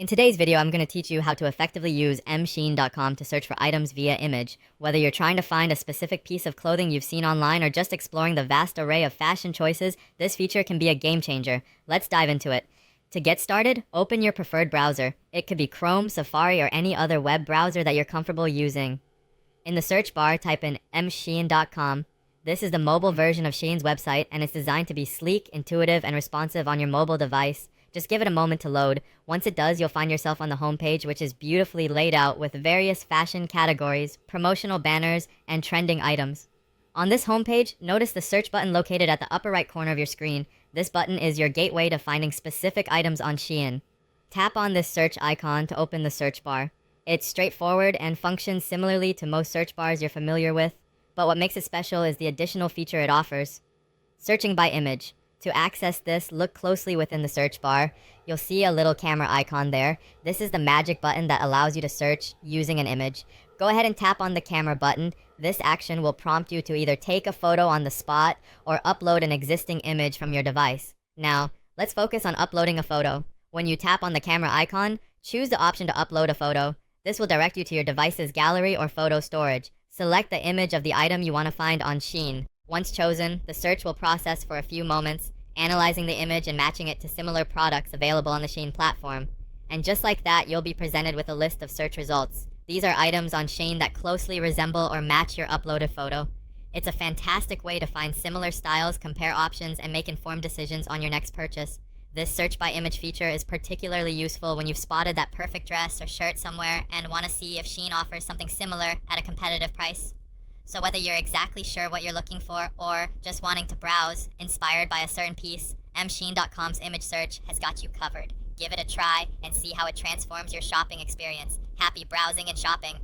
In today's video, I'm going to teach you how to effectively use Shein.com to search for items via image. Whether you're trying to find a specific piece of clothing you've seen online or just exploring the vast array of fashion choices, this feature can be a game changer. Let's dive into it. To get started, open your preferred browser. It could be Chrome, Safari, or any other web browser that you're comfortable using. In the search bar, type in Shein.com. This is the mobile version of Shein's website, and it's designed to be sleek, intuitive, and responsive on your mobile device. Just give it a moment to load. Once it does, you'll find yourself on the homepage, which is beautifully laid out with various fashion categories, promotional banners, and trending items. On this homepage, notice the search button located at the upper right corner of your screen. This button is your gateway to finding specific items on Shein. Tap on this search icon to open the search bar. It's straightforward and functions similarly to most search bars you're familiar with, but what makes it special is the additional feature it offers: searching by image. To access this, look closely within the search bar. You'll see a little camera icon there. This is the magic button that allows you to search using an image. Go ahead and tap on the camera button. This action will prompt you to either take a photo on the spot or upload an existing image from your device. Now, let's focus on uploading a photo. When you tap on the camera icon, choose the option to upload a photo. This will direct you to your device's gallery or photo storage. Select the image of the item you want to find on Shein. Once chosen, the search will process for a few moments, analyzing the image and matching it to similar products available on the Shein platform. And just like that, you'll be presented with a list of search results. These are items on Shein that closely resemble or match your uploaded photo. It's a fantastic way to find similar styles, compare options, and make informed decisions on your next purchase. This search by image feature is particularly useful when you've spotted that perfect dress or shirt somewhere and want to see if Shein offers something similar at a competitive price. So whether you're exactly sure what you're looking for or just wanting to browse, inspired by a certain piece, Shein.com's image search has got you covered. Give it a try and see how it transforms your shopping experience. Happy browsing and shopping.